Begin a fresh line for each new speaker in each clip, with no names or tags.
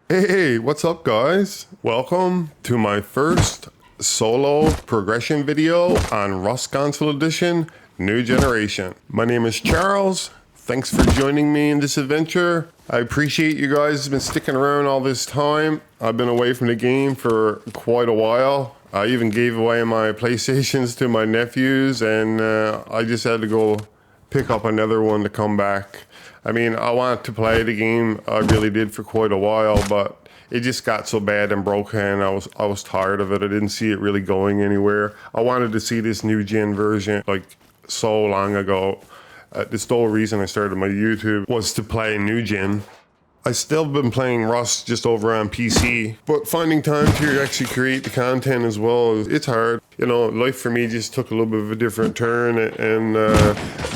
Hey, what's up guys? Welcome to my first solo progression video on Rust Console Edition, New Generation. My name is Charles. Thanks for joining me in this adventure. I appreciate you guys been sticking around all this time. I've been away from the game for quite a while. I even gave away my PlayStations to my nephews and I just had to go pick up another one to come back. I mean, I wanted to play the game, I really did for quite a while, but it just got so bad and broken. I was tired of it. I didn't see it really going anywhere. I wanted to see this new gen version like so long ago. The sole reason I started my YouTube was to play new gen. I still been playing Rust just over on PC, but finding time to actually create the content as well, it's hard. You know, life for me just took a little bit of a different turn and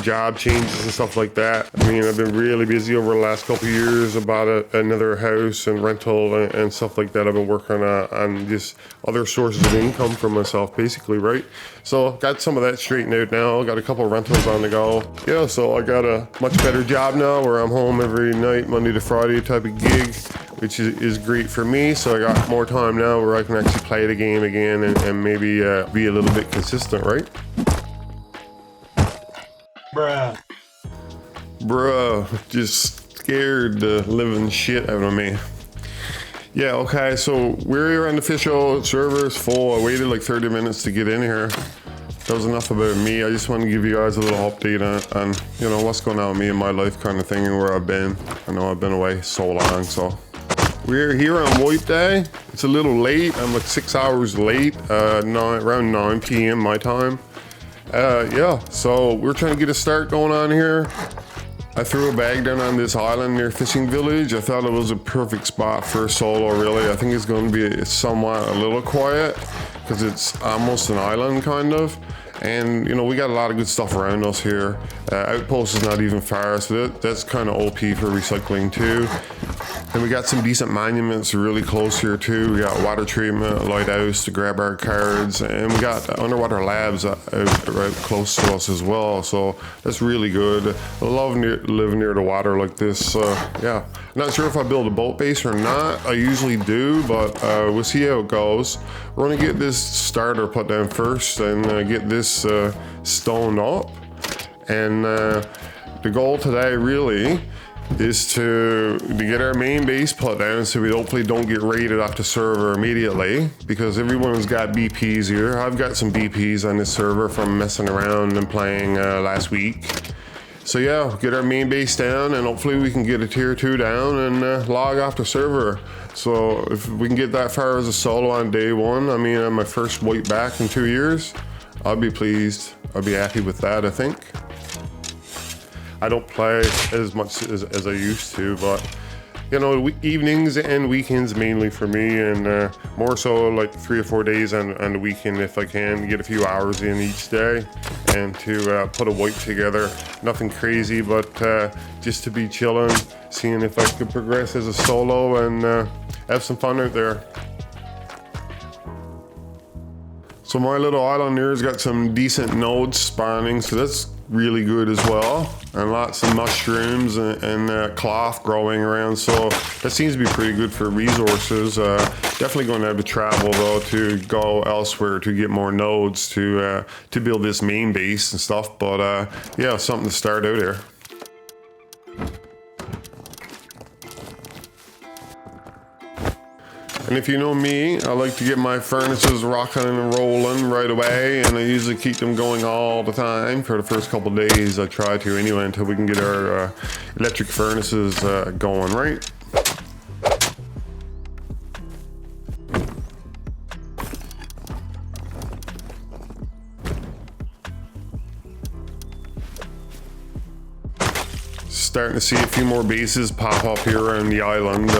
job changes and stuff like that. I mean, I've been really busy over the last couple of years about another house and rental and stuff like that. I've been working on just other sources of income for myself, basically, right? So got some of that straightened out now. Got a couple of rentals on the go. Yeah, so I got a much better job now where I'm home every night, Monday to Friday type of gig, which is great for me. So I got more time now where I can actually play the game again and maybe be a little bit consistent, right? Bruh, just scared the living shit out of me. Yeah, okay, so we're here on the official server. It's full. I waited like 30 minutes to get in here. That was enough about me. I just want to give you guys a little update on you know, what's going on with me in my life kind of thing and where I've been. I know I've been away so long, so. We're here on wipe day. It's a little late. I'm like 6 hours late, around 9 p.m. my time. Yeah, so we're trying to get a start going on here. I threw a bag down on this island near Fishing Village. I thought it was a perfect spot for a solo, really. I think it's going to be somewhat a little quiet because it's almost an island kind of. And you know, we got a lot of good stuff around us here. Outpost is not even far, so that's kind of OP for recycling too. And we got some decent monuments really close here too. We got water treatment, a lighthouse to grab our cards, and we got underwater labs right close to us as well. So that's really good. I love living near the water like this. Yeah, not sure if I build a boat base or not. I usually do, but we'll see how it goes. We're gonna get this starter put down first and get this stoned up. And the goal today really is to get our main base put down so we hopefully don't get raided off the server immediately, because everyone's got BPs here. I've got some BPs on this server from messing around and playing last week. So yeah, get our main base down and hopefully we can get a tier 2 down and log off the server. So if we can get that far as a solo on day 1, I mean on my first wipe back in 2 years, I'll be pleased. I'll be happy with that, I think. I don't play as much as I used to, but you know, evenings and weekends mainly for me, and more so like 3 or 4 days on the weekend if I can get a few hours in each day, and to put a wipe together. Nothing crazy, but just to be chilling, seeing if I could progress as a solo and have some fun out there. So my little island here's got some decent nodes spawning, so that's really good as well, and lots of mushrooms and cloth growing around, so that seems to be pretty good for resources. Definitely going to have to travel though to go elsewhere to get more nodes to build this main base and stuff, but yeah, something to start out here. And if you know me, I like to get my furnaces rocking and rolling right away, and I usually keep them going all the time for the first couple days. I try to anyway until we can get our electric furnaces going, right? Starting to see a few more bases pop up here around the island.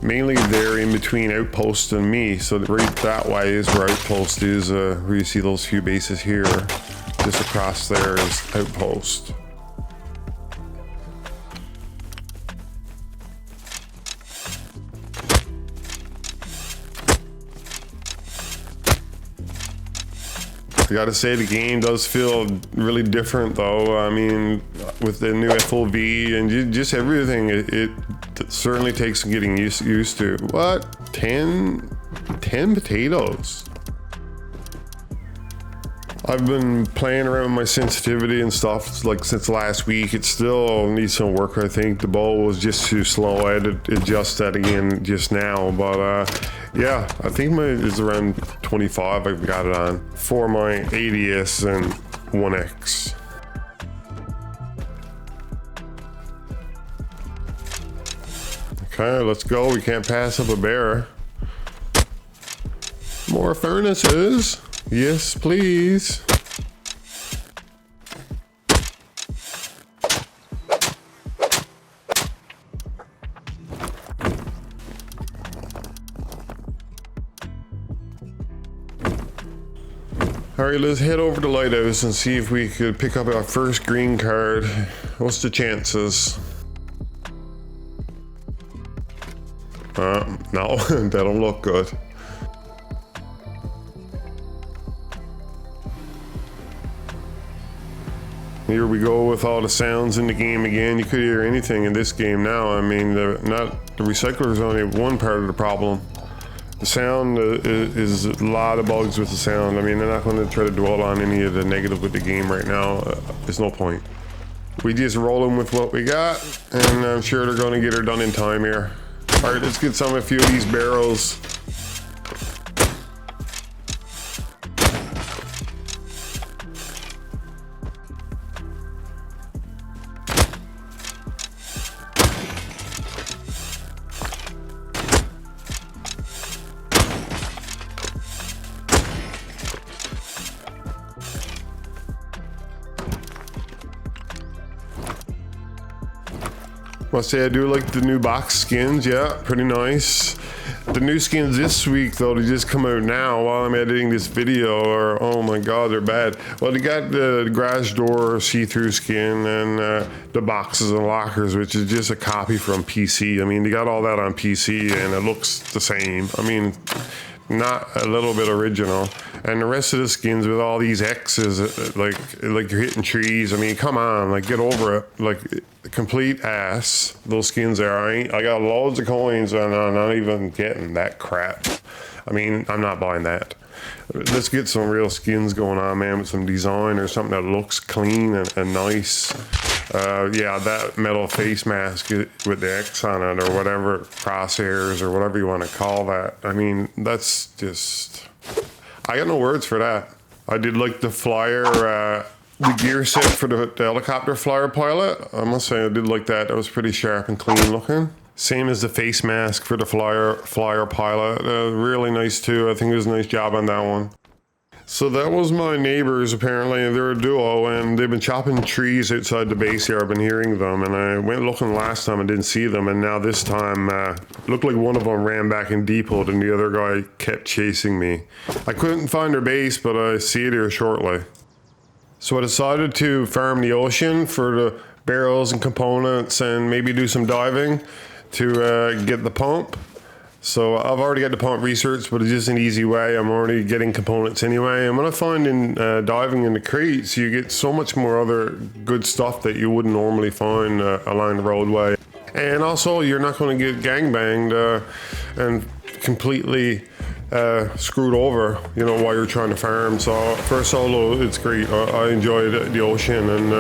Mainly they're in between Outpost and me, so right that way is where Outpost is, where you see those few bases here. Just across there is Outpost. I gotta say the game does feel really different though. I mean, with the new FOV and just everything, it It certainly takes some getting used to. What? 10 potatoes? I've been playing around with my sensitivity and stuff like since last week. It still needs some work, I think. The bowl was just too slow. I had to adjust that again just now. But yeah, I think it's around 25 I've got it on for my ADS and 1X. Okay, let's go. We can't pass up a bear. More furnaces. Yes, please. All right, let's head over to Lighthouse and see if we could pick up our first green card. What's the chances? No, that don't look good. Here we go with all the sounds in the game again. You could hear anything in this game now. I mean, the recycler is only one part of the problem. The sound is a lot of bugs with the sound. I mean, they're not going to try to dwell on any of the negative with the game right now. There's no point. We just roll them with what we got, and I'm sure they're going to get her done in time here. All right, let's get a few of these barrels. Must say I do like the new box skins. Yeah, pretty nice. The new skins this week though, they just come out now while I'm editing this video, or oh my god, they're bad. Well, they got the garage door see-through skin and the boxes and lockers, which is just a copy from PC. I mean, they got all that on PC and it looks the same. I mean, not a little bit original. And the rest of the skins with all these X's, like you're hitting trees. I mean, come on, like get over it. Like complete ass. Those skins there. I got loads of coins and I'm not even getting that crap. I mean, I'm not buying that. Let's get some real skins going on, man, with some design or something that looks clean and nice. Yeah, that metal face mask with the X on it or whatever, crosshairs or whatever you want to call that. I mean, that's just... I got no words for that. I did like the flyer, the gear set for the helicopter flyer pilot. I must say I did like that. That was pretty sharp and clean looking. Same as the face mask for the flyer pilot. Really nice too. I think it was a nice job on that one. So that was my neighbors, apparently. They're a duo, and they've been chopping trees outside the base here. I've been hearing them, and I went looking last time and didn't see them, and now this time, looked like one of them ran back and depoted, and the other guy kept chasing me. I couldn't find their base, but I see it here shortly. So I decided to farm the ocean for the barrels and components, and maybe do some diving to get the pump. So I've already got the pump research, but it's just an easy way. I'm already getting components anyway. And what I find in diving in the crates, you get so much more other good stuff that you wouldn't normally find along the roadway. And also, you're not going to get gangbanged and completely screwed over, you know, while you're trying to farm. So for a solo, it's great. I enjoyed the ocean and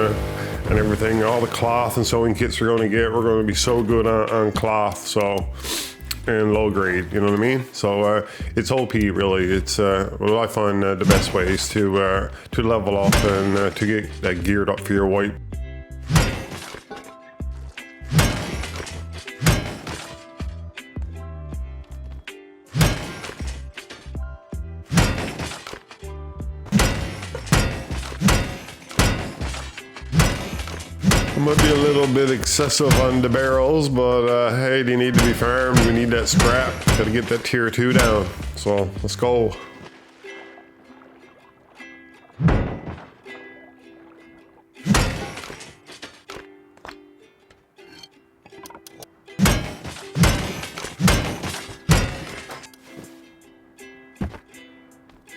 everything. All the cloth and sewing kits we're going to get, we're going to be so good on cloth. So. And low grade, you know what I mean? So it's OP really. It's what I find the best ways to level up and to get that geared up for your wipe. Might be a little bit excessive on the barrels, but hey, they need to be farmed. We need that scrap. Gotta get that tier 2 down. So let's go.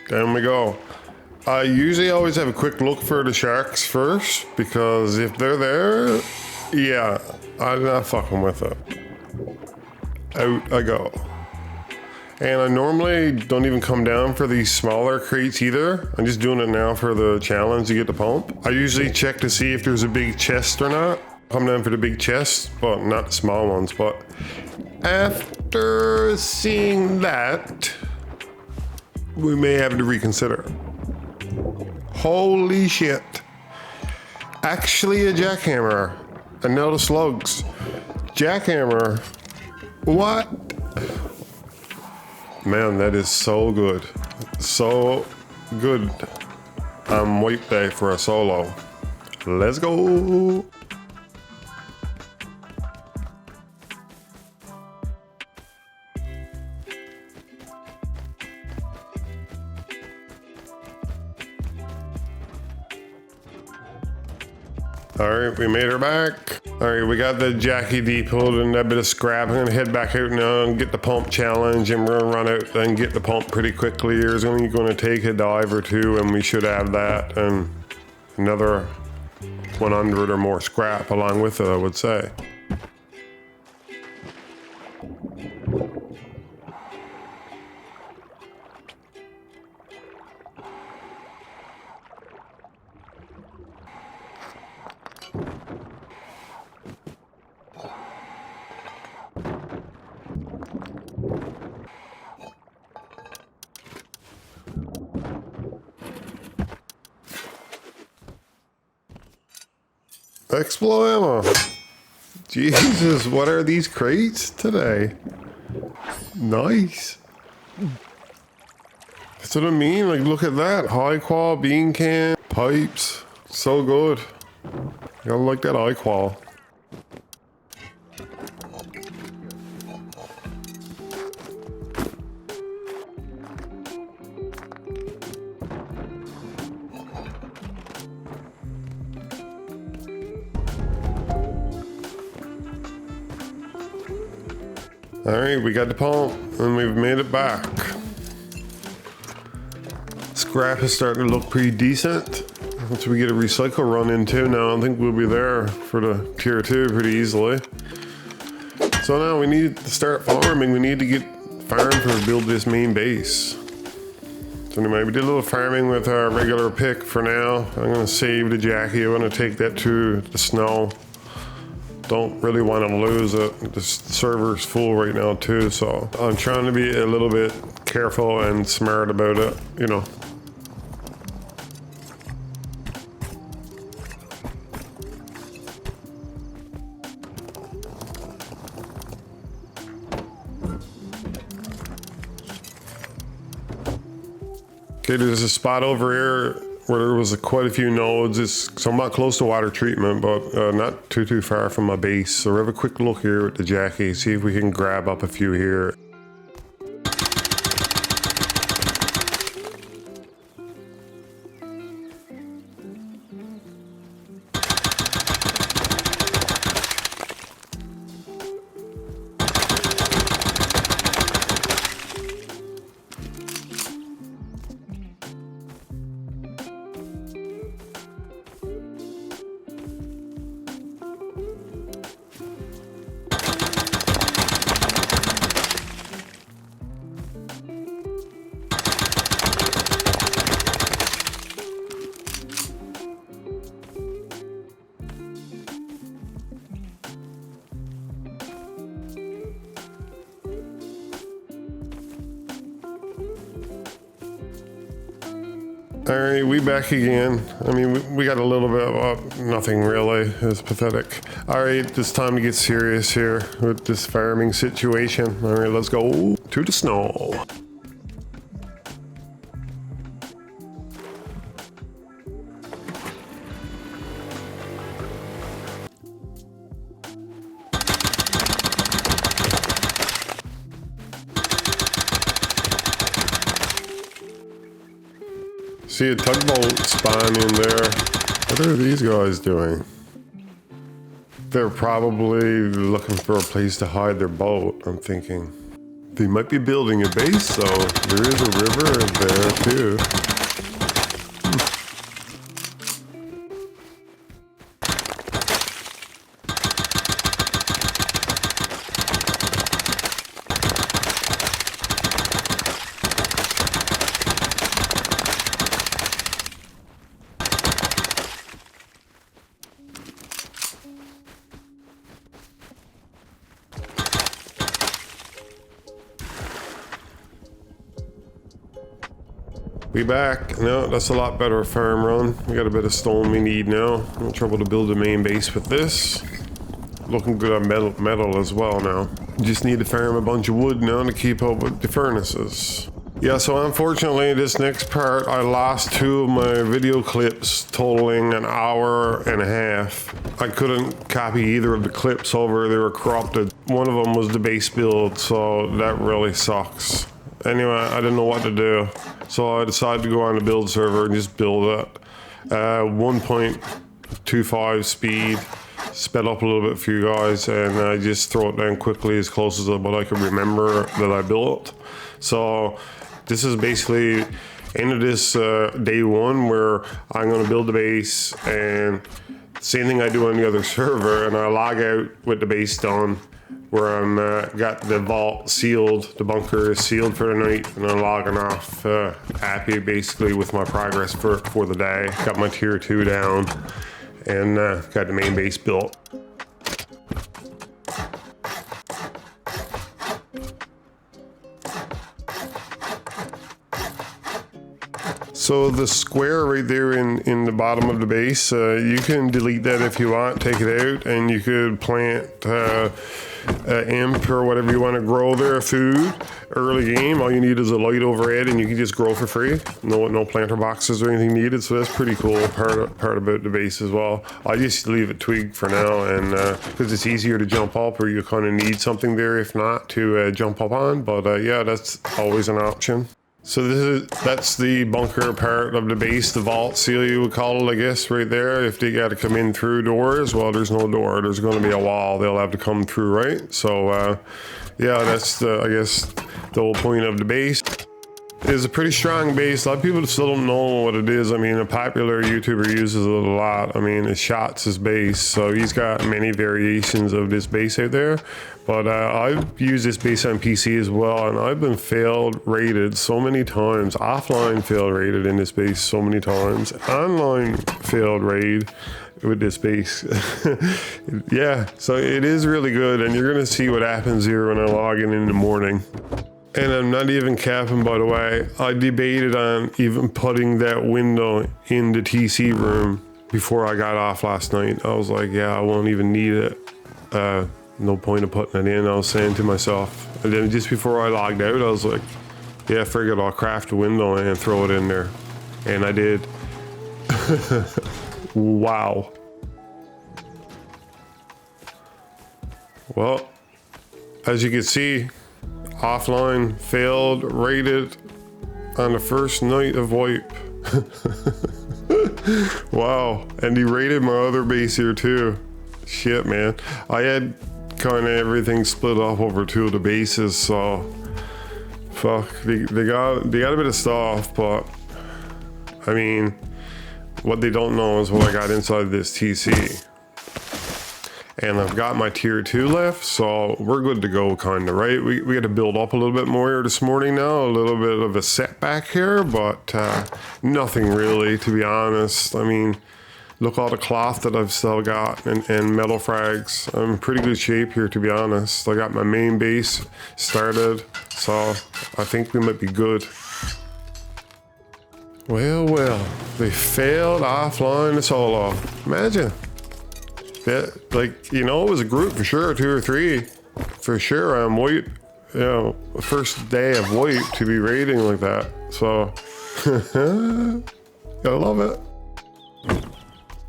There we go. I usually always have a quick look for the sharks first, because if they're there, yeah, I'm not fucking with it. out I go. And I normally don't even come down for these smaller crates either. I'm just doing it now for the challenge to get the pump. I usually check to see if there's a big chest or not. Come down for the big chest, well, not the small ones, but after seeing that, we may have to reconsider. Holy shit. Actually a jackhammer. And now the slugs. Jackhammer. What? Man, that is so good. So good. I'm wait day for a solo. Let's go. All right, we made her back. All right, we got the Jackie depoted and a bit of scrap. I'm gonna head back out now and get the pump challenge, and we're gonna run out and get the pump pretty quickly. It's only gonna take a dive or two, and we should have that and another 100 or more scrap along with it, I would say. Explo ammo. Jesus, what are these crates today? Nice. That's what I mean. Like, look at that. High qual bean can, pipes. So good. I like that high qual. All right, we got the pump and we've made it back. Scrap is starting to look pretty decent. Once we get a recycle run in too now, I think we'll be there for the tier 2 pretty easily. So now we need to start farming. We need to get farm to build this main base. So anyway, we did a little farming with our regular pick for now. I'm gonna save the Jackie. I wanna take that to the snow. Don't really want to lose it. The server's full right now too, so I'm trying to be a little bit careful and smart about it, you know. Okay, there's a spot over here where there was quite a few nodes. It's somewhat close to water treatment, but not too far from my base. So we have a quick look here at the Jackie, see if we can grab up a few here. All right, we back again. I mean, we got a little bit of nothing really. It's pathetic. All right, it's time to get serious here with this farming situation. All right, let's go to the snow. See a tugboat spawn in there. What are these guys doing? They're probably looking for a place to hide their boat, I'm thinking. They might be building a base, so there is a river there too. We back. No, that's a lot better farm run. We got a bit of stone we need now. No trouble to build a main base with this. Looking good on metal as well now. Just need to farm a bunch of wood now to keep up with the furnaces. Yeah, so unfortunately this next part I lost 2 of my video clips totaling an hour and a half. I couldn't copy either of the clips over, they were corrupted. One of them was the base build, so that really sucks. Anyway, I didn't know what to do, so I decided to go on the build server and just build it. 1.25 speed, sped up a little bit for you guys, and I just throw it down quickly as close as what I could remember that I built. So this is basically end of this day 1 where I'm going to build the base, and same thing I do on the other server, and I log out with the base done, where I'm got the vault sealed, the bunker is sealed for the night, and I'm logging off happy basically with my progress for the day. Got my tier 2 down, and got the main base built. So the square right there in the bottom of the base, you can delete that if you want, take it out, and you could plant imp or whatever you want to grow there, food. Early game, all you need is a light overhead and you can just grow for free. No planter boxes or anything needed, so that's pretty cool part about the base as well. I just leave it twig for now, and because it's easier to jump up, or you kind of need something there if not to jump up on, but yeah, that's always an option. So that's the bunker part of the base, the vault seal you would call it, I guess, right there. If they got to come in through doors, well, there's no door. There's going to be a wall they'll have to come through, right? So, yeah, that's, I guess, the whole point of the base. It's a pretty strong base. A lot of people still don't know what it is. I mean, a popular YouTuber uses it a lot. I mean, it's Shots his base, so he's got many variations of this base out there. But I've used this base on PC as well, and I've been failed rated so many times. Offline failed rated in this base so many times. Online failed raid with this base. Yeah, so it is really good, and you're gonna see what happens here when I log in the morning. And I'm not even capping, by the way. I debated on even putting that window in the TC room before I got off last night. I was like, yeah, I won't even need it. No point of putting it in, I was saying to myself. And then just before I logged out, I was like, yeah, figured I'll craft a window and throw it in there. And I did. Wow. Well, as you can see, offline failed rated on the first night of wipe. Wow, and he raided my other base here too. Shit, man. I had kind of everything split up over 2 of the bases, so fuck, they got a bit of stuff, but I mean, what they don't know is what I got inside this TC. And I've got my tier 2 left, so we're good to go, kind of, right? We had to build up a little bit more here this morning now, a little bit of a setback here, but nothing really, to be honest. I mean, look all the cloth that I've still got and metal frags. I'm in pretty good shape here, to be honest. I got my main base started, so I think we might be good. Well, they failed offline the solo. Imagine. That, like, you know, it was a group for sure, 2 or 3 for sure on wipe, you know, first day of wipe to be raiding like that. So, gotta love it.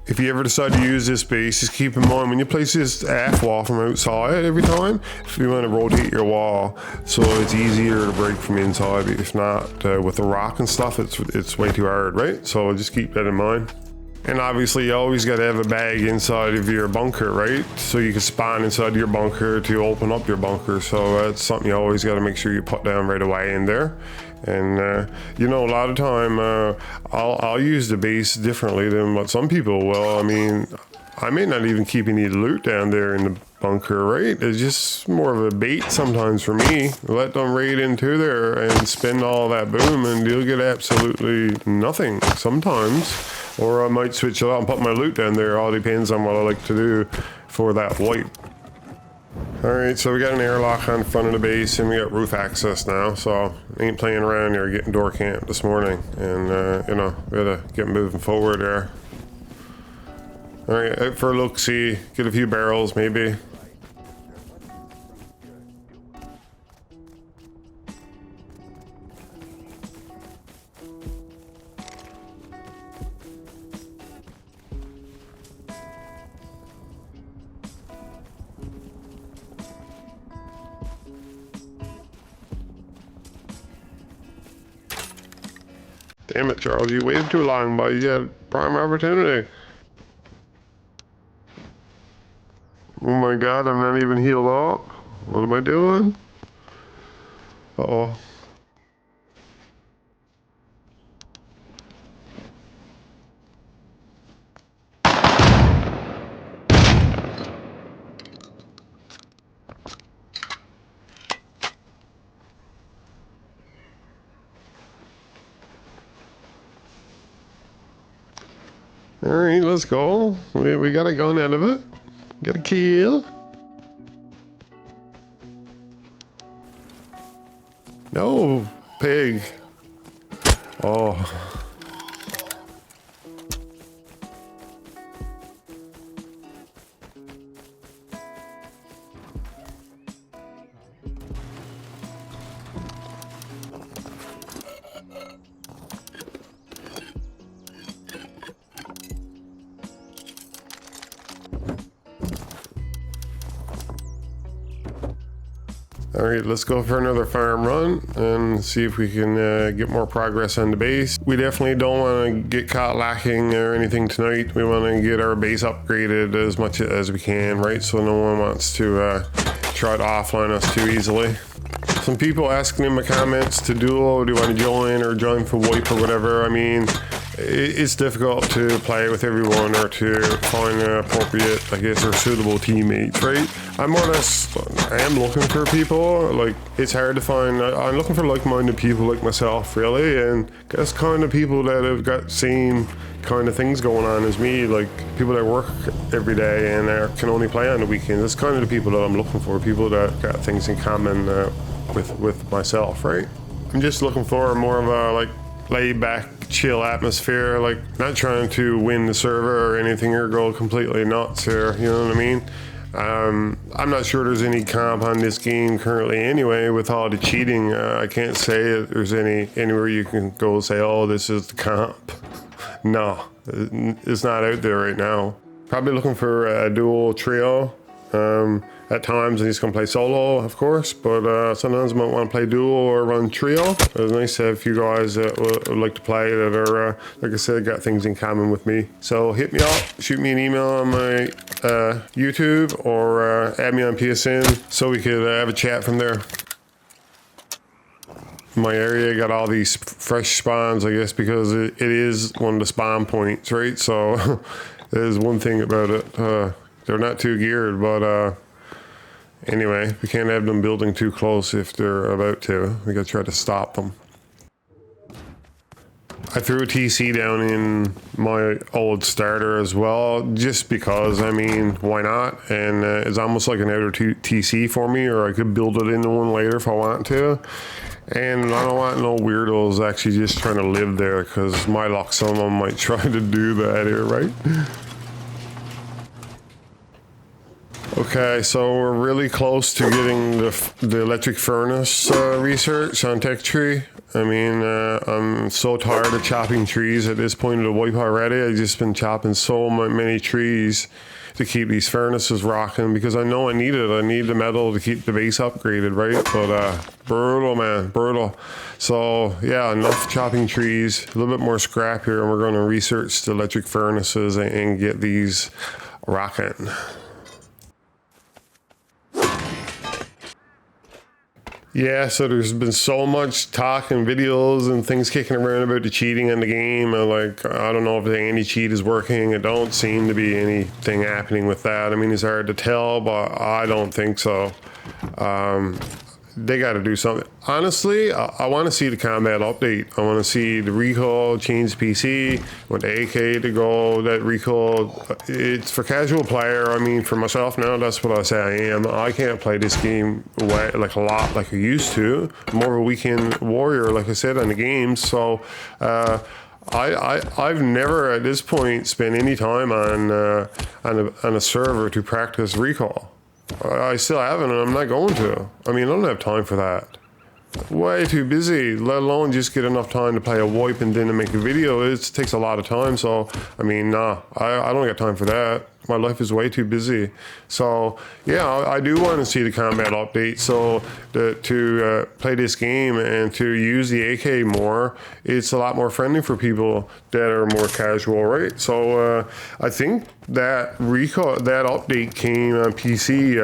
If you ever decide to use this base, just keep in mind when you place this half wall from outside every time, if you want to rotate your wall so it's easier to break from inside. If not, with the rock and stuff, it's way too hard, right? So just keep that in mind. And obviously you always got to have a bag inside of your bunker, right? So you can spawn inside your bunker to open up your bunker. So that's something you always got to make sure you put down right away in there. And you know, a lot of time I'll use the base differently than what some people will. I mean, I may not even keep any loot down there in the bunker, right? It's just more of a bait sometimes for me. Let them raid into there and spend all that boom and you'll get absolutely nothing sometimes. Or I might switch it out and put my loot down there. All depends on what I like to do for that wipe. All right, so we got an airlock on the front of the base and we got roof access now, so ain't playing around here getting door camp this morning, and you know, we gotta get moving forward there. All right, out for a look-see, get a few barrels maybe. Damn it, Charles, you waited too long, but you had prime opportunity. Oh my god, I'm not even healed up. What am I doing? Uh-oh. Alright, let's go. We got a gun out of it. Got a kill. No, pig. Oh. All right, let's go for another farm run and see if we can get more progress on the base. We definitely don't want to get caught lacking or anything tonight. We want to get our base upgraded as much as we can, right? So no one wants to try to offline us too easily. Some people asking in my comments to duo, do you want to join or join for wipe or whatever. I mean, it's difficult to play with everyone or to find an appropriate, I guess, or suitable teammates, right? I'm honest, I am looking for people. Like, it's hard to find. I'm looking for like-minded people like myself, really, and that's kind of people that have got same kind of things going on as me, like people that work every day and can only play on the weekends. That's kind of the people that I'm looking for, people that got things in common with myself, right? I'm just looking for more of a like laid back, chill atmosphere, like not trying to win the server or anything or go completely nuts here, you know what I mean? I'm not sure there's any comp on this game currently anyway with all the cheating. I can't say there's anywhere you can go say, oh, this is the comp. No, it's not out there right now. Probably looking for a dual trio. At times I just gonna play solo, of course, but sometimes I might want to play duo or run trio. It's nice to have a few guys that would like to play that are, like I said, got things in common with me. So hit me up, shoot me an email on my YouTube or add me on PSN so we could have a chat from there. My area got all these fresh spawns, I guess, because it is one of the spawn points, right? So there's one thing about it. They're not too geared, but anyway, we can't have them building too close if they're about to. We gotta try to stop them. I threw a TC down in my old starter as well, just because, I mean, why not? And it's almost like an outer TC for me, or I could build it into one later if I want to. And I don't want no weirdos actually just trying to live there, because my luck, some of them might try to do that here, right? Okay, so we're really close to getting the electric furnace research on Tech Tree. I mean, I'm so tired of chopping trees at this point of the wipe already. I've just been chopping so many trees to keep these furnaces rocking because I know I need it. I need the metal to keep the base upgraded, right? But brutal, man, brutal. So yeah, enough chopping trees, a little bit more scrap here, and we're going to research the electric furnaces and get these rocking. Yeah, so there's been so much talk and videos and things kicking around about the cheating in the game. Like, I don't know if the anti-cheat is working. It don't seem to be anything happening with that. I mean, it's hard to tell, but I don't think so. they got to do something. Honestly, I want to see the combat update. I want to see the recoil change PC, with the AK to go, that recoil. It's for casual player. I mean, for myself now, that's what I say I am. I can't play this game like a lot like I used to. I'm more of a weekend warrior, like I said, on the games. So I've never at this point spent any time on a server to practice recoil. I still haven't, and I'm not going to. I mean, I don't have time for that. Way too busy, let alone just get enough time to play a wipe and then to make a video. It takes a lot of time, so I mean, nah, I don't got time for that. My life is way too busy. So yeah, I do want to see the combat update. So to play this game and to use the AK more, it's a lot more friendly for people that are more casual, right? So I think that that update came on PC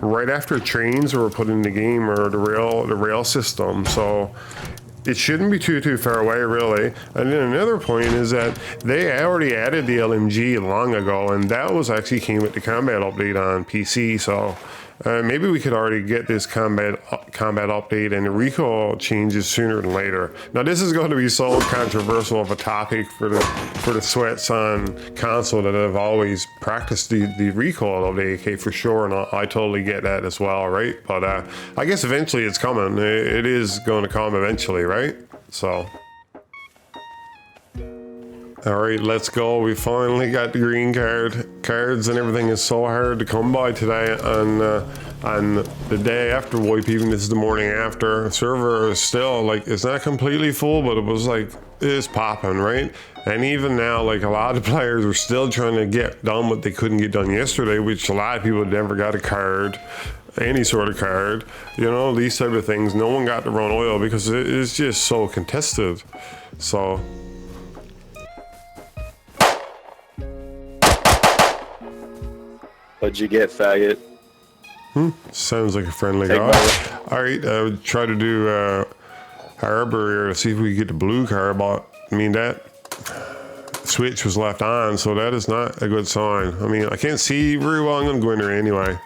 right after trains were put in the game, or the rail system. So it shouldn't be too far away, really. And then another point is that they already added the LMG long ago, and that was actually came with the combat update on PC. So maybe we could already get this combat update and the recoil changes sooner than later. Now, this is going to be so controversial of a topic for the sweats on console that I've always practiced the recoil of the AK for sure, and I totally get that as well, right? But I guess eventually it's coming. It is going to come eventually, right? So. All right, let's go. We finally got the green cards, and everything is so hard to come by today on the day after wipe. Even this is the morning after. Server is still like, it's not completely full, but it was like, it's popping, right? And even now, like, a lot of players are still trying to get done what they couldn't get done yesterday, which a lot of people never got a card, any sort of card, you know, these type of things. No one got to run oil because it's just so contested. So.
What'd you get, faggot?
Sounds like a friendly guy. All right, I would try to do Harbor here to see if we can get the blue card, but I mean, that switch was left on, so that is not a good sign. I mean, I can't see very well. I'm gonna go in there anyway.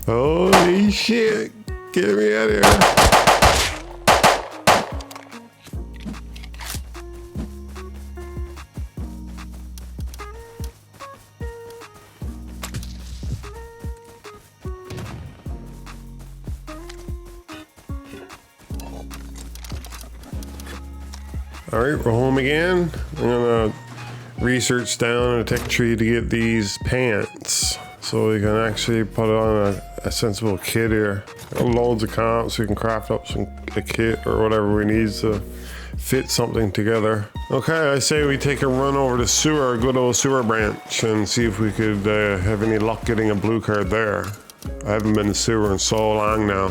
Holy shit, get me out of here. All right, we're home again. I'm gonna research down in a tech tree to get these pants, so we can actually put on a sensible kit here. Loads of comps, so we can craft up a kit or whatever we need to fit something together. Okay, I say we take a run over to sewer, a good old sewer branch, and see if we could have any luck getting a blue card there. I haven't been to sewer in so long now.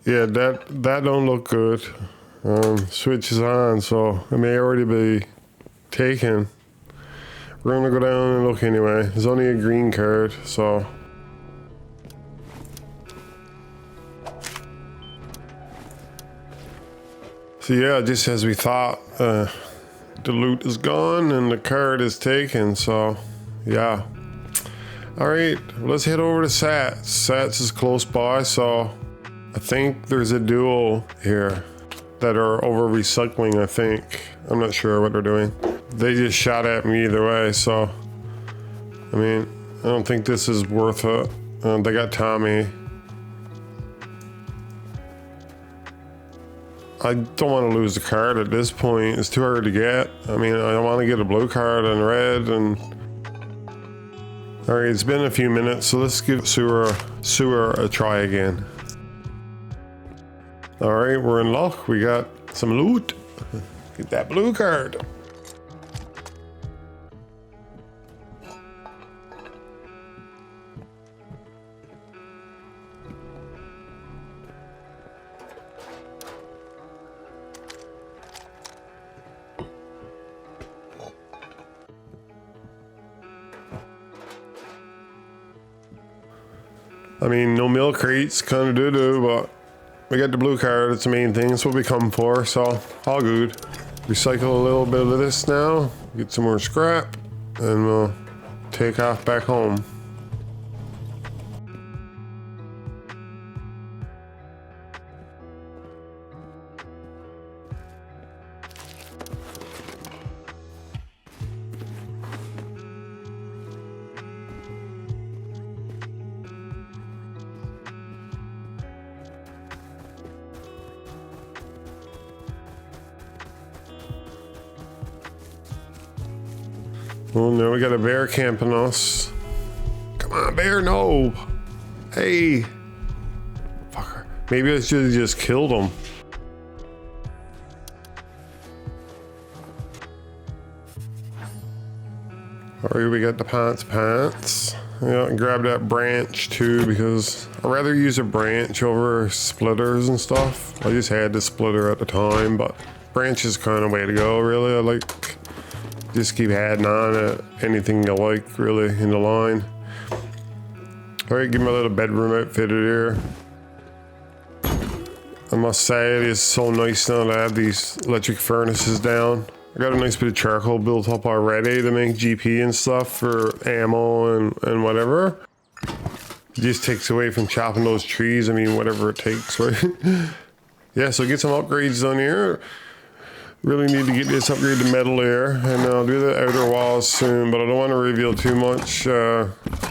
Yeah, that don't look good. Switch is on, so it may already be taken. We're gonna go down and look anyway. There's only a green card, so. So yeah, just as we thought, the loot is gone and the card is taken, so yeah. All right, let's head over to Sats. Sats is close by, so I think there's a duo here that are over recycling, I think. I'm not sure what they're doing. they just shot at me either way, so I mean, I don't think this is worth it. They got Tommy. I don't want to lose the card at this point. It's too hard to get. I mean, I want to get a blue card and red and... Alright, it's been a few minutes, so let's give sewer a try again. Alright, we're in luck. We got some loot. Get that blue card. I mean, no milk crates, kind of doo-doo, but we got the blue card. It's the main thing. That's what we come for, so all good. Recycle a little bit of this now, get some more scrap, and we'll take off back home. Well, now we got a bear camping us. Come on, bear, no. Hey. Fucker. Maybe I should have just killed him. Alright, we got the pants. Yeah, and grab that branch too, because I'd rather use a branch over splitters and stuff. I just had the splitter at the time, but branch is kind of way to go, really. I like... Just keep adding on to anything you like, really, in the line. Alright, get my little bedroom outfitted here. I must say, it is so nice now to have these electric furnaces down. I got a nice bit of charcoal built up already to make GP and stuff for ammo and whatever. It just takes away from chopping those trees. I mean, whatever it takes, right? Yeah, so get some upgrades done here. Really need to get this upgrade to metal here, and I'll do the outer walls soon, but I don't want to reveal too much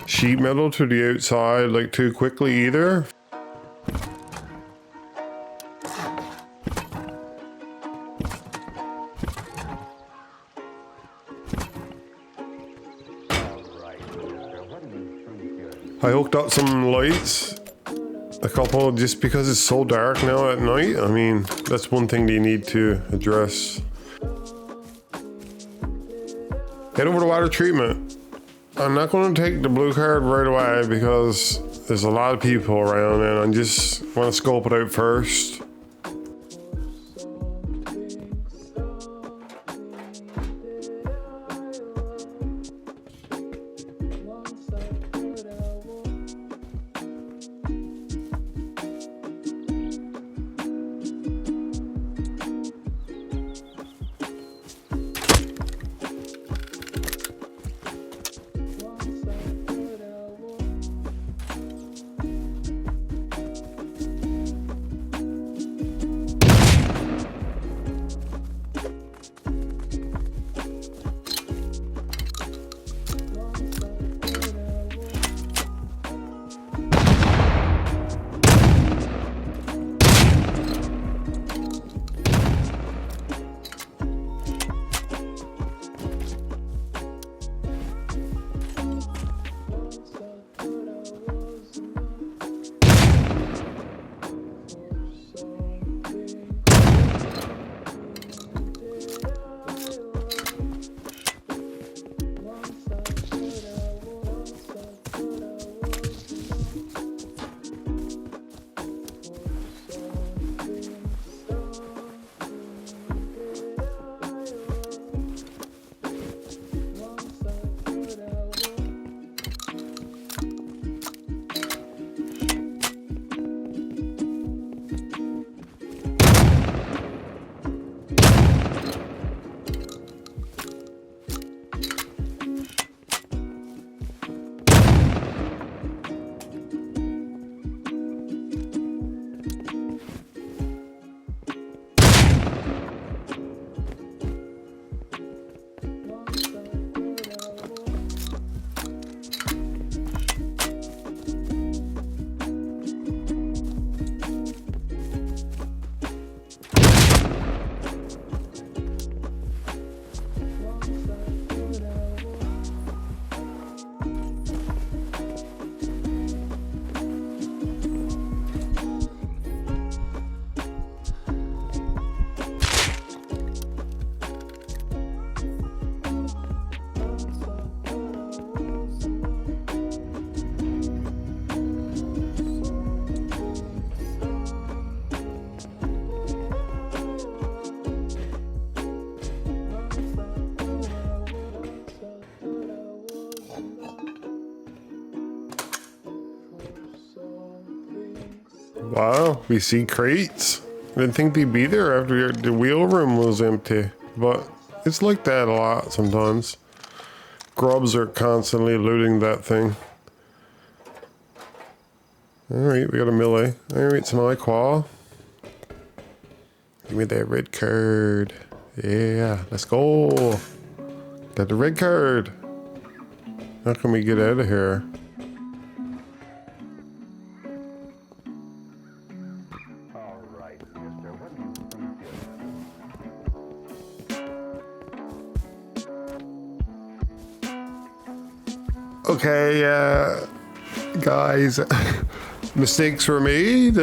sheet metal to the outside like too quickly either. I hooked up some lights. A couple, just because it's so dark now at night. I mean, that's one thing that you need to address. Head over to water treatment. I'm not going to take the blue card right away because there's a lot of people around and I just want to scope it out first. Wow, we see crates. I didn't think they'd be there after the wheel room was empty, but it's like that a lot sometimes. Grubs are constantly looting that thing. Alright, we got a melee. Alright, some iQual. Give me that red card. Yeah, let's go. Got the red card. How can we get out of here? Okay, guys, mistakes were made.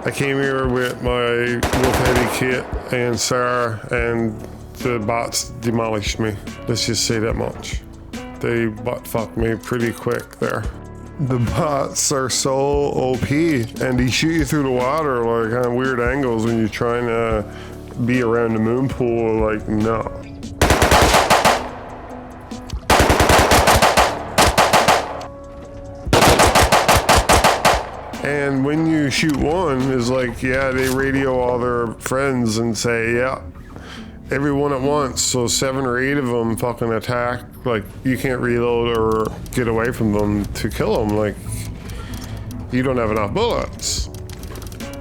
I came here with my wolf heady kit and SAR, and the bots demolished me. Let's just say that much. They butt fucked me pretty quick there. The bots are so OP, and they shoot you through the water like on weird angles when you're trying to be around the moon pool. Like, no. And when you shoot one, it's like, yeah, they radio all their friends and say, yeah, everyone at once. So 7 or 8 of them fucking attack. Like, you can't reload or get away from them to kill them. Like, you don't have enough bullets.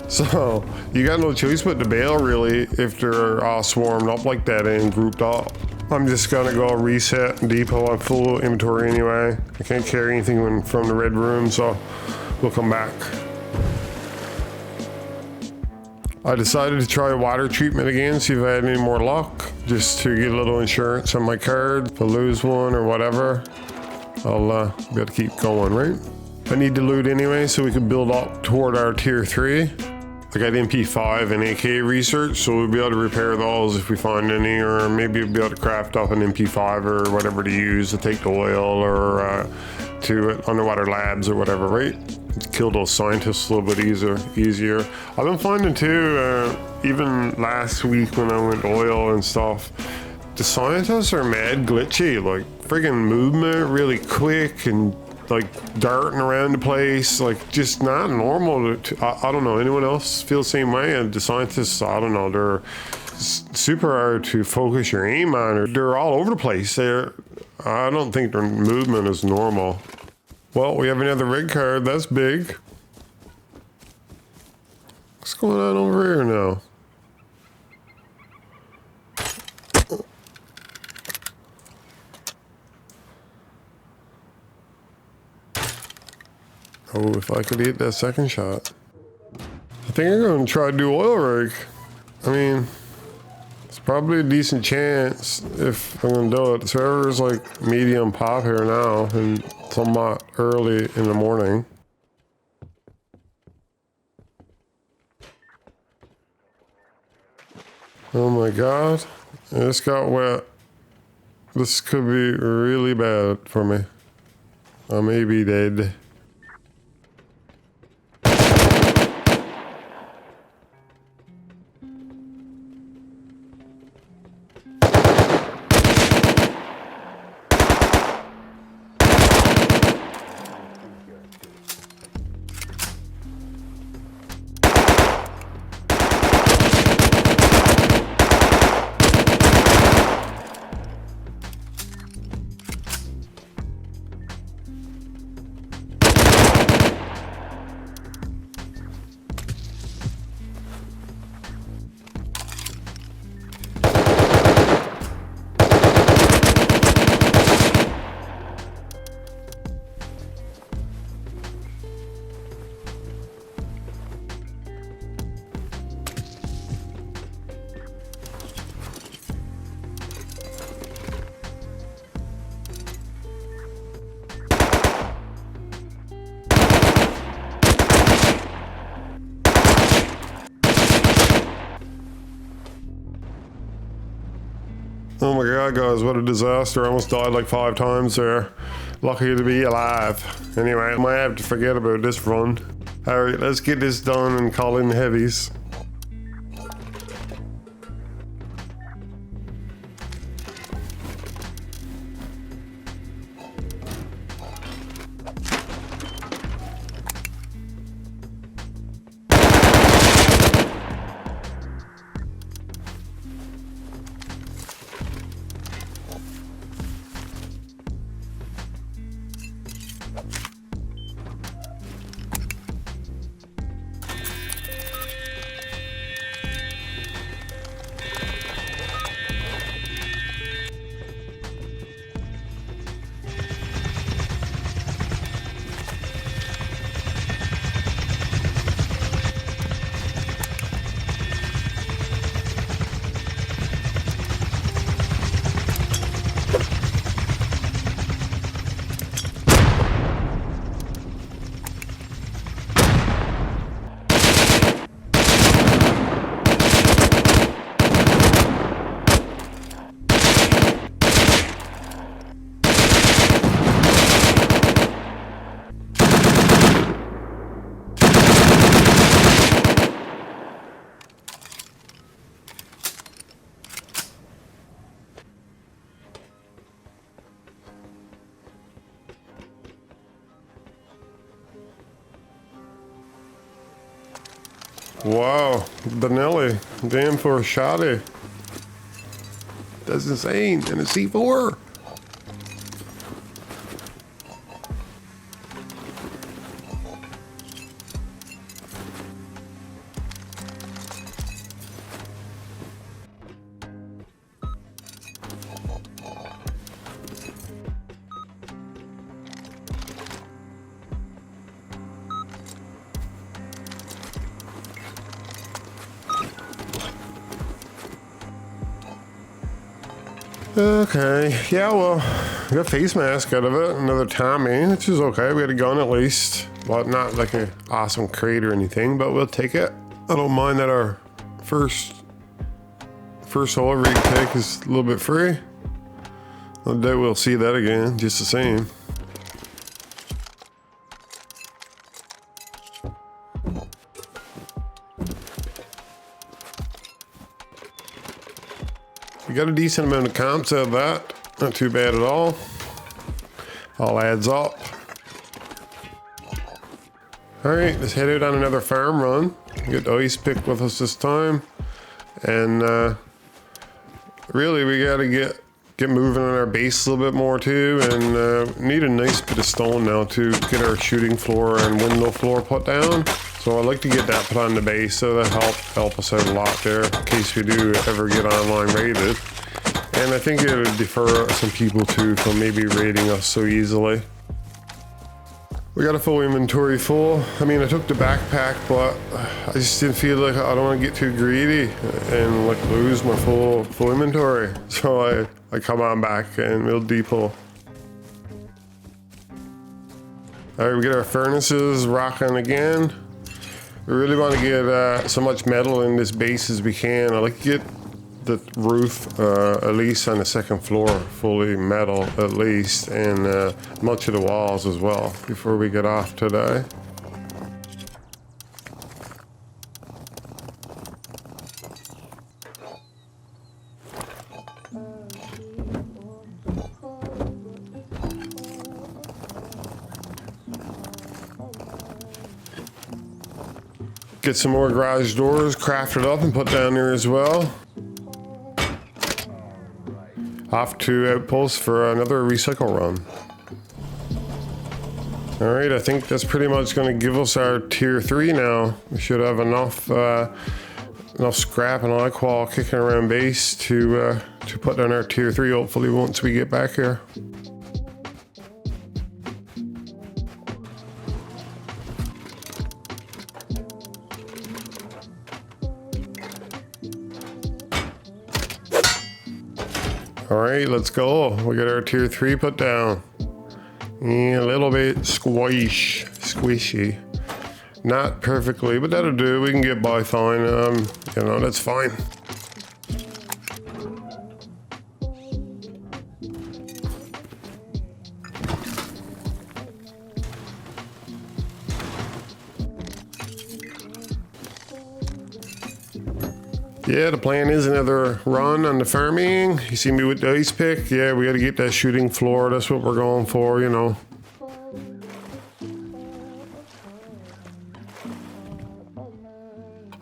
So you got no choice but to bail, really, if they're all swarmed up like that and grouped up. I'm just gonna go reset and depot on full inventory anyway. I can't carry anything from the red room, so we'll come back. I decided to try water treatment again, see if I had any more luck, just to get a little insurance on my card. If I lose one or whatever, I'll be able to keep going, right? I need to loot anyway, so we can build up toward our tier 3. I got MP5 and AK research, so we'll be able to repair those if we find any, or maybe we'll be able to craft up an MP5 or whatever to use to take the oil or to underwater labs or whatever, right? Kill those scientists a little bit easier. I've been finding too, even last week when I went oil and stuff, the scientists are mad glitchy, like friggin' movement really quick and like darting around the place, like just not normal. I don't know, anyone else feel the same way? And the scientists, I don't know, they're super hard to focus your aim on, or they're all over the place. I don't think their movement is normal. Well, we have another red card. That's big. What's going on over here now? Oh, if I could hit that second shot. I think I'm going to try to do oil rig. I mean, it's probably a decent chance if I'm going to do it. The server's like medium pop here now and somewhat early in the morning. Oh my god, this got wet. This could be really bad for me. I may be dead. Oh my god, guys, what a disaster. I almost died like 5 times there. Lucky to be alive. Anyway, I might have to forget about this run. Alright, let's get this done and call in the heavies. Wow, Benelli, damn for a shotty. That's insane, and a C4. Okay, yeah, well, we got face mask out of it, another Tommy, which is okay. We had a gun at least. Well, not like an awesome crate or anything, but we'll take it. I don't mind that our first whole rig pick is a little bit free. I doubt we'll see that again, just the same. We got a decent amount of comps out of that. Not too bad at all. All adds up. All right, let's head out on another farm run. Get the ice pick with us this time. And really we gotta get moving on our base a little bit more too. And need a nice bit of stone now to get our shooting floor and window floor put down. So I'd like to get that put on the base, so that'll help us out a lot there in case we do ever get online raided. And I think it would defer some people too from maybe raiding us so easily. We got a full inventory full. I mean, I took the backpack, but I just didn't feel like I don't want to get too greedy and like lose my full inventory. So I come on back and we'll depot. All right, we get our furnaces rocking again. We really want to get so much metal in this base as we can. I like to get the roof, at least on the second floor, fully metal at least, and much of the walls as well before we get off today. Get some more garage doors crafted up and put down there as well. Off to Outpost for another recycle run. All right, I think that's pretty much going to give us our tier 3 now. We should have enough scrap and alcohol kicking around base to put down our tier 3 hopefully once we get back here. All right, let's go. We got our tier 3 put down. Yeah, a little bit squishy. Not perfectly, but that'll do. We can get by fine. You know, that's fine. Yeah, the plan is another run on the farming. You see me with the ice pick? Yeah, we got to get that shooting floor. That's what we're going for, you know.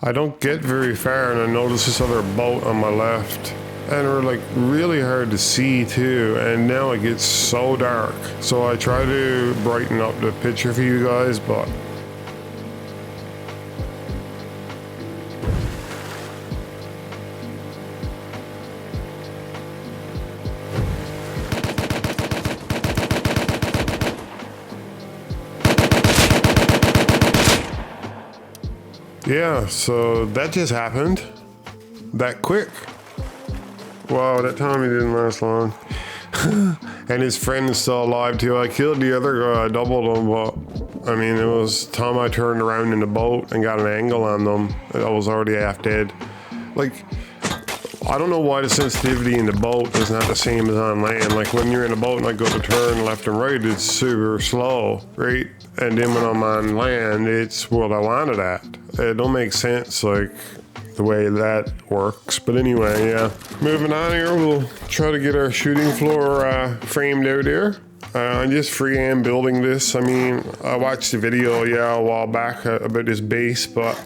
I don't get very far, and I notice this other boat on my left. and are like really hard to see too, and now it gets so dark. So I try to brighten up the picture for you guys, but yeah, so that just happened that quick. Wow, that time it didn't last long. And his friend is still alive too. I killed the other guy, I doubled him, but I mean, it was time I turned around in the boat and got an angle on them. I was already half dead. Like, I don't know why the sensitivity in the boat is not the same as on land. Like when you're in a boat and I go to turn left and right, it's super slow, right? And then when I'm on land, it's what I wanted at. It don't make sense, like, the way that works. But anyway, yeah. Moving on here, we'll try to get our shooting floor framed out here. I'm just freehand building this. I mean, I watched the video, a while back about this base, but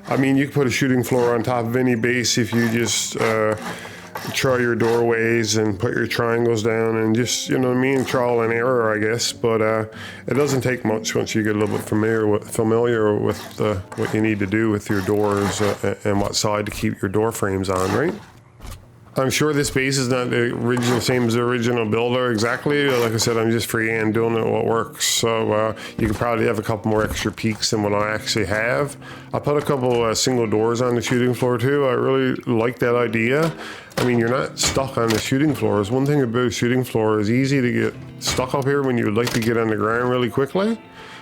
I mean, you can put a shooting floor on top of any base if you just try your doorways and put your triangles down and just, you know what I mean, trial and error, I guess. But it doesn't take much once you get a little bit familiar with what you need to do with your doors and what side to keep your door frames on, right? I'm sure this base is not the original, same as the original builder exactly. Like I said, I'm just freehand doing it what works. So you can probably have a couple more extra peaks than what I actually have. I put a couple single doors on the shooting floor too. I really like that idea. I mean, you're not stuck on the shooting floors. One thing about a shooting floor is easy to get stuck up here when you would like to get on the ground really quickly.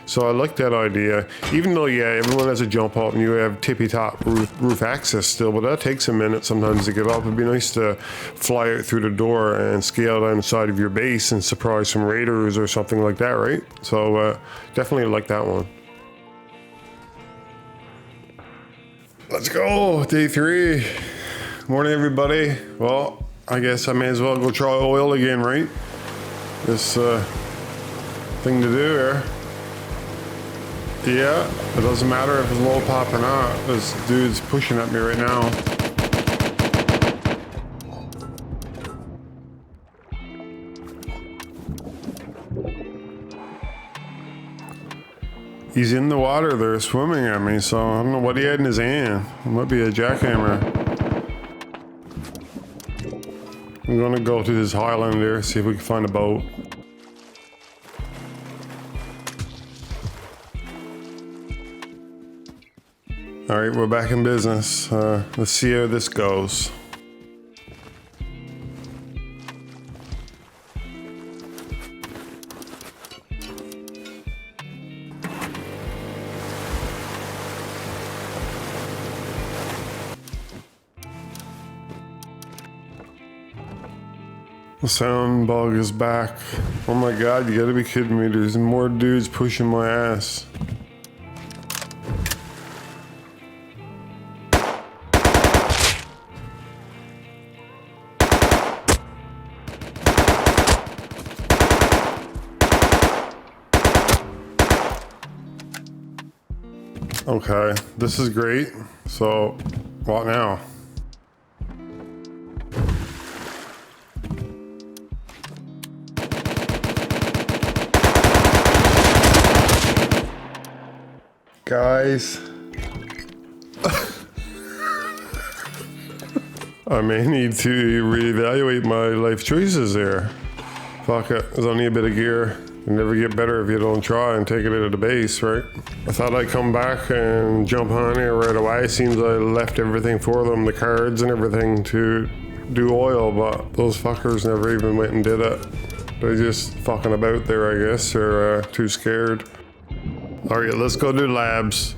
So I like that idea, even though, everyone has a jump up and you have tippy-top roof access still, but that takes a minute sometimes to get up. It'd be nice to fly out through the door and scale down the side of your base and surprise some raiders or something like that, right? So definitely like that one. Let's go, day 3. Morning, everybody. Well, I guess I may as well go try oil again, right? This thing to do here. Yeah, it doesn't matter if it's low pop or not. This dude's pushing at me right now. He's in the water there swimming at me, so I don't know what he had in his hand. It might be a jackhammer. I'm gonna go to this highland there, see if we can find a boat. All right, we're back in business. Let's see how this goes. The sound bug is back. Oh my God, you gotta be kidding me. There's more dudes pushing my ass. Okay, this is great. So, what now? Guys, I may need to reevaluate my life choices there. Fuck it, there's only a bit of gear. You never get better if you don't try and take it out of the base, right? I thought I'd come back and jump on here right away. Seems I left everything for them, the cards and everything to do oil, but those fuckers never even went and did it. They're just fucking about there, I guess. They're too scared. All right, let's go do labs.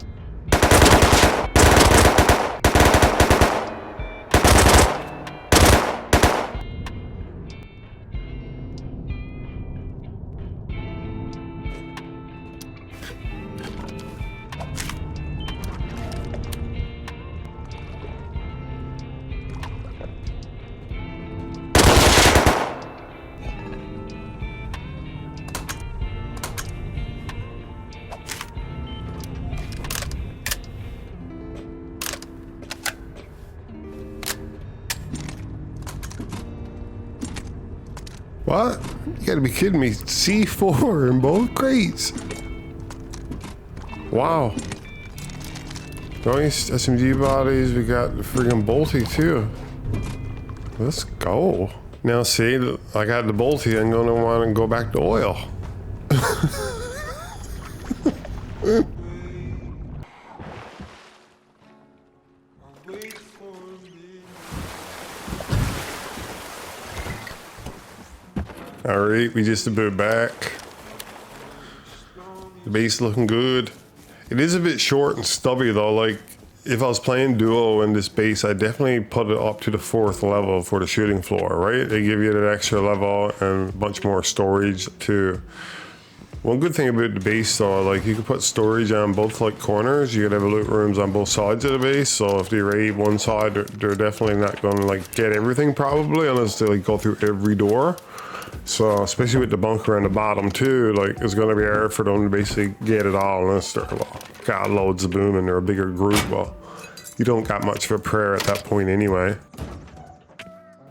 What? You gotta be kidding me. C4 in both crates. Wow. Nice SMG bodies. We got the friggin' bolty too. Let's go. Now see, I got the bolty. I'm gonna want to go back to oil. Alright, we just about back. The base looking good. It is a bit short and stubby though. Like, if I was playing duo in this base, I'd definitely put it up to the 4th level for the shooting floor, right? They give you that extra level and a bunch more storage too. One good thing about the base though, like you can put storage on both like corners. You could have loot rooms on both sides of the base. So if they raid one side, they're definitely not gonna like get everything probably unless they like go through every door. So especially with the bunker on the bottom too, like it's gonna be hard for them to basically get it all unless they're got loads of boom and they're a bigger group. Well, you don't got much of a prayer at that point anyway.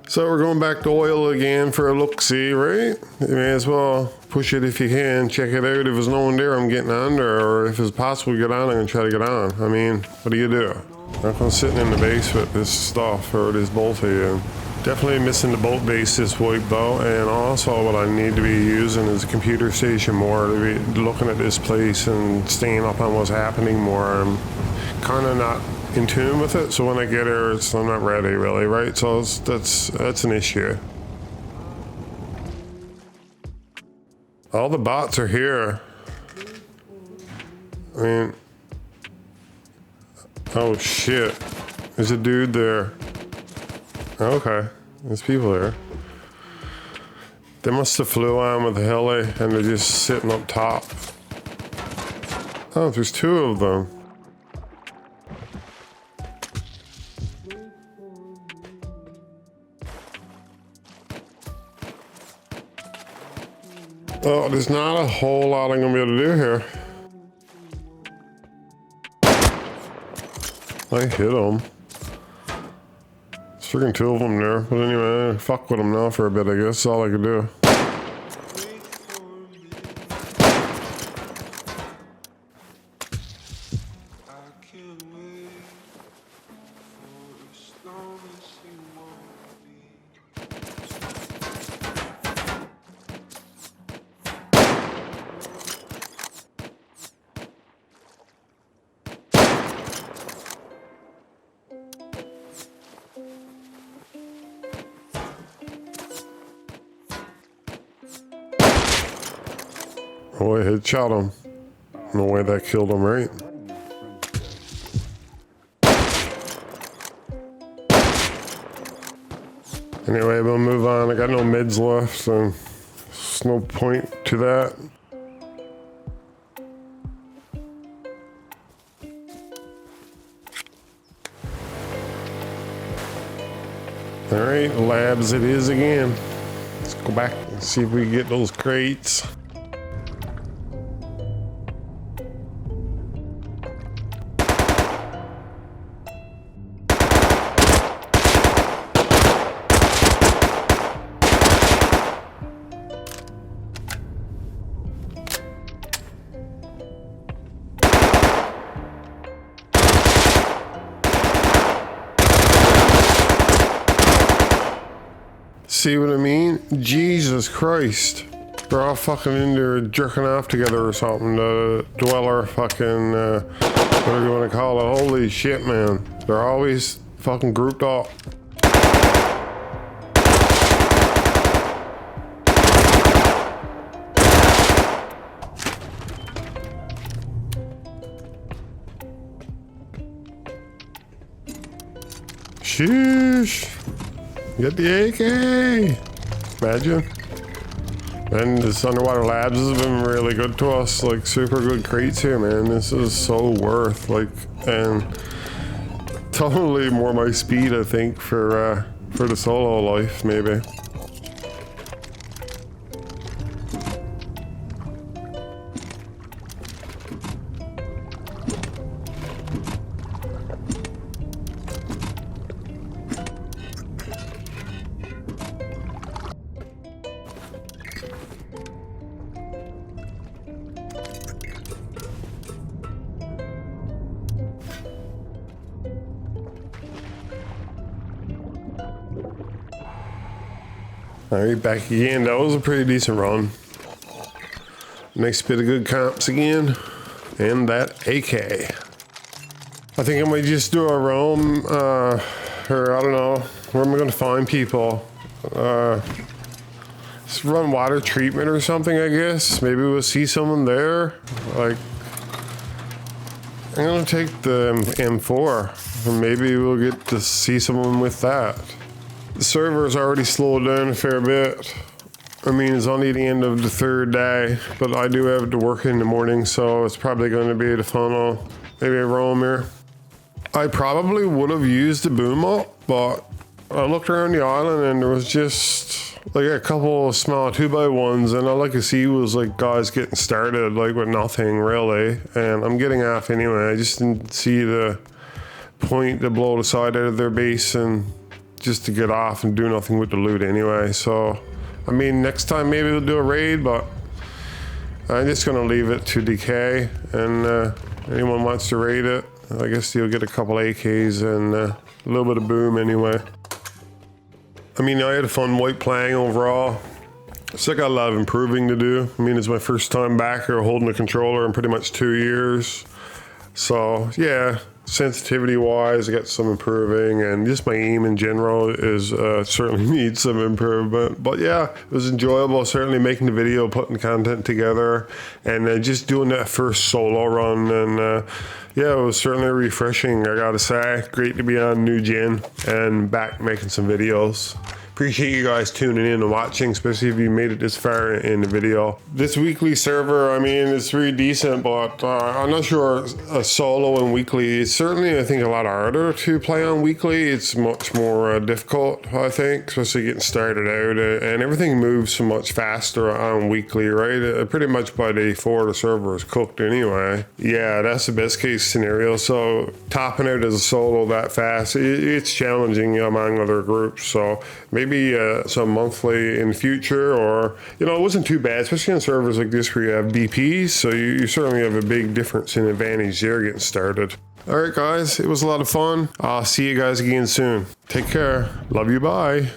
So we're going back to oil again for a look-see, right? You may as well push it if you can, check it out. If there's no one there, I'm getting under, or if it's possible to get on, I'm gonna try to get on. I mean, what do you do? I'm not gonna sitting in the base with this stuff or this bolty. And definitely missing the boat base this week though, and also what I need to be using is a computer station more, to be looking at this place and staying up on what's happening more. I'm kind of not in tune with it, so when I get here, I'm not ready really, right? So that's an issue. All the bots are here. I mean, oh shit, there's a dude there. Okay, there's people there. They must have flew on with the heli and they're just sitting up top. Oh, there's 2 of them. Oh, there's not a whole lot I'm gonna be able to do here. I hit them. There's freaking 2 of them there. But anyway, fuck with them now for a bit, I guess. That's all I could do. Oh, I headshot him. No way that killed him, right? Anyway, we'll move on. I got no mids left, so there's no point to that. All right, labs it is again. Let's go back and see if we can get those crates. See what I mean? Jesus Christ. They're all fucking in there jerking off together or something. The dweller fucking, what do you want to call it? Holy shit, man. They're always fucking grouped up. Sheesh. Get the AK! Imagine. And this underwater labs has been really good to us. Like, super good crates here, man. This is so worth, like, and totally more my speed, I think, for the solo life, maybe. All right, back again. That was a pretty decent run. Nice bit of good comps again. And that AK. I think I might just do a roam, or I don't know, where am I gonna find people? Just run water treatment or something, I guess. Maybe we'll see someone there. Like, I'm gonna take the M4, and maybe we'll get to see someone with that. The server's already slowed down a fair bit. I mean, it's only the end of the third day, but I do have to work in the morning, so it's probably going to be the funnel. Maybe a roam here. I probably would have used the boom up, but I looked around the island and there was just like a couple of small 2x1s, and all I could see was like guys getting started like with nothing really. And I'm getting off anyway. I just didn't see the point to blow the side out of their base and just to get off and do nothing with the loot anyway. So I mean, next time maybe we'll do a raid, but I'm just gonna leave it to decay, and anyone wants to raid it, I guess you'll get a couple AKs and a little bit of boom anyway. I mean, I had a fun wipe playing overall. Still got a lot of improving to do. I mean, it's my first time back here holding a controller in pretty much 2 years. So yeah, sensitivity wise, I got some improving, and just my aim in general is certainly needs some improvement. But yeah, it was enjoyable, certainly making the video, putting content together, and just doing that first solo run. And yeah, it was certainly refreshing, I gotta say. Great to be on new gen and back making some videos. Appreciate you guys tuning in and watching, especially if you made it this far in the video. This weekly server, I mean, it's pretty decent, but I'm not sure a solo and weekly is certainly, I think, a lot harder to play on weekly. It's much more difficult, I think, especially getting started out, and everything moves so much faster on weekly, right? Pretty much by day 4, the server is cooked anyway. Yeah, that's the best case scenario. So topping out as a solo that fast, it's challenging among other groups. So maybe some monthly in the future, or you know, it wasn't too bad, especially on servers like this where you have DPs, so you certainly have a big difference in advantage there getting started. All right guys, it was a lot of fun. I'll see you guys again soon. Take care. Love you. Bye.